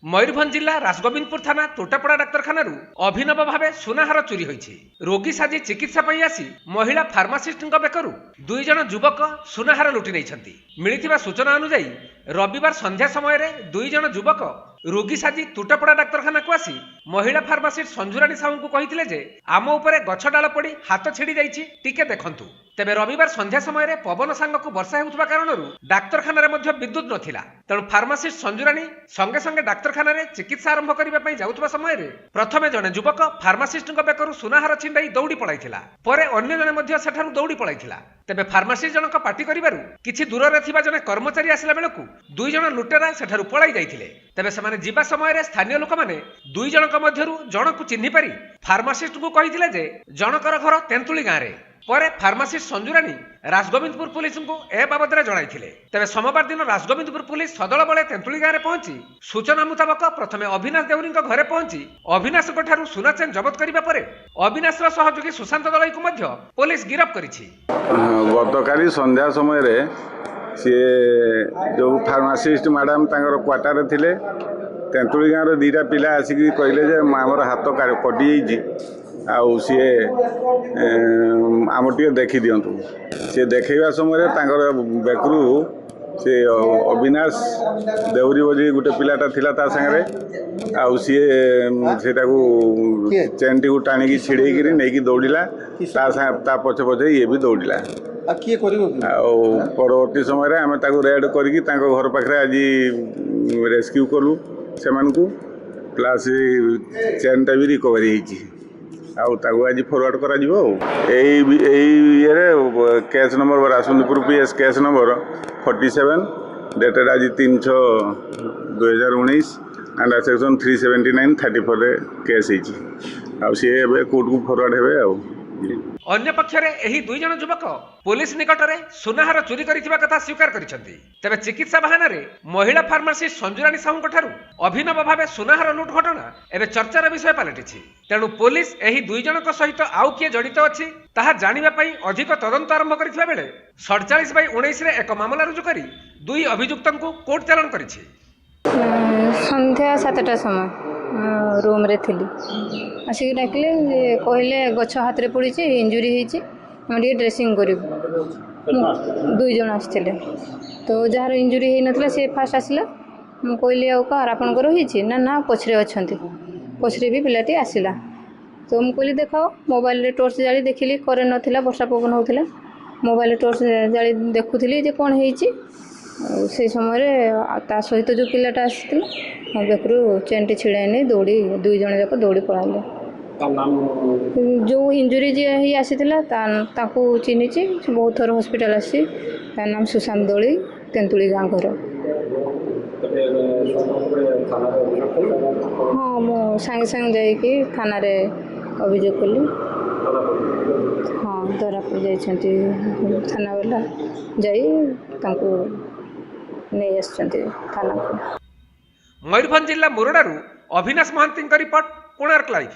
मयूरभंज जिला राजगोविंदपुर थाना तोटापड़ा डाक्तरखाना अभिनव भाव सुनाहार चोरी होइछि। रोगी साजी चिकित्सा पई आसी महिला फार्मासिस्ट बेकरू दुई जन युवक सुनाहार लुटि नहीं। मिलिथिबा सूचना अनुसार रविवार संध्या समय दुई जन युवक रोगी साजी तोटापड़ा डाक्तरखाना को आसी महिला फार्मासिस्ट संजुराणी साहू को कहिथिले जे आम उपरे गछ डाल पड़ी हाथ छिड़ी जाइछि, टिके देखंतु। तेबे रविवार संध्या समय पवन सांग को वर्षा हेउथबा कारणरू डाक्तरखाना रे मध्य विद्युत नथिला। तेणु फार्मासिस्ट संजुराणी संगे संगे डाक्तरखाना रे चिकित्सा आरंभ करिबा पई जाउथबा समय प्रथमे जने युवक फार्मासिस्ट बेकरू सुनाहार छिंडाई दौड़ी पळाइथिला। परे अन्य जने मध्य सेठारु दौड़ी पळाइथिला। तेबे फार्मासिस्ट जनक पार्टी करिबारु किछि दूर रे थिबा जने कर्मचारी आसिला बेलकु दुई जन लुटेरा सेठारु पळाइ जाइथिले। तेबे समाने जीवा समय स्थानीय लोक माने दुई जनक मध्यरु जनकु चिन्हि पारि फार्मासिस्ट को कहिथिले जे जनकर घर तेंतुली गाँ रे। परे फार्मासिस्ट संजुराणी राजगोविंदपुर पुलिस को ए बाबद जणाइथिले। तेबे सोमवार दिन राजगोविंदपुर पुलिस सदल बळे तेंतुली गाँ रे पहुंची सूचना मुताबक प्रथमे अविनाश देउरी घरे पहुंची अविनाश ठारू सुना चेन जबत करिबा परे अविनाशर सहयोगी सुशांत दलाई को मध्य पुलिस गिरफ्त करिछि। गतकाली संध्या समय रे सी जो फार्मासिस्ट मैडम तांकर क्वार्टर थिले तेंतुली गाँव रे दीटा पिला आसिक कहले जे आमर हाथ कटि जाइए आउ सी आम टे देखी दिंतु। सी देखा समय बेकरू से अविनाश देउरी बजी गोटे पिलाटा थिला ता संगे आउ सी चेन टी टाणी छिड़ेक नहीं दौड़ा ता पछे पछे ये भी दौड़ा। परवर्ती समय आम रेड करके घर पाखे आज रेस्क्यू कलु से प्लस चेन टा भी रिकवरी आज फरवर्ड कर case number Rajgobindpur PS case number 47 dated आज 3/6/2019 एंड सेक्शन 379/34 केस सी कोर्ट को फरवर्ड हे। अन्य पक्षरे एही दुई जन युवक पुलिस निकटरे सुनाहार चोरी करिथिबा कथा स्वीकार करिसंती। तेबे चिकित्सा बहानारे महिला फार्मासिस्ट संजुराणी साहू ठारू अभिनव भावे सुनाहार लुट घटना एबे चर्चार विषय पलटिछि। तेणु पुलिस एही दुई जनक सहित आउ किए जड़ित अछि ताहा जानिबा पई अधिक तदंत आरंभ करिथिबा बेले 47/19 रे एक मामला रुजु करी दुई अभियुक्तଙ୍କୁ कोर्ट चालान करिछि। संध्या 7टा समय रूम रे थी आसिक डाकिले कहले गछ हाथ रे पड़ी इंजुरी होती ड्रेसिंग कर दुई जन आसते तो जार इंजुरी हो नाला सी फास्ट आसला मुझे कहली आर आपंकर ना ना पछरे अच्छा पछरे भी पिलाटी आसला तो मुझे कहली देखाओ मोबाइल टॉर्च जाली देखिली करेन्ट नाला वर्षा पवन होता मोबाइल टॉर्च जाली देखुली कौन हो से समय ता सहित जो पिलाटा आसला बेकरू चेन छिड़ाई नहीं दौड़ी दुई जन जाक दौड़ी पड़ाले। जो इंजुरी जी ही आसीला चिन्ही बहुत थर हॉस्पिटल आसी नाम सुशांत दलाई तेंतुली गाँ घर। हाँ मु सांगे सांगे जाइए थाना रे अभियोग कली। हाँ दरापुर जाइछंती थाना वाला जाई नहीं आसछंती थाना को। मयूरभंज जिला मुरडारू अविनाश महांती रिपोर्ट कोणार्क लाइव।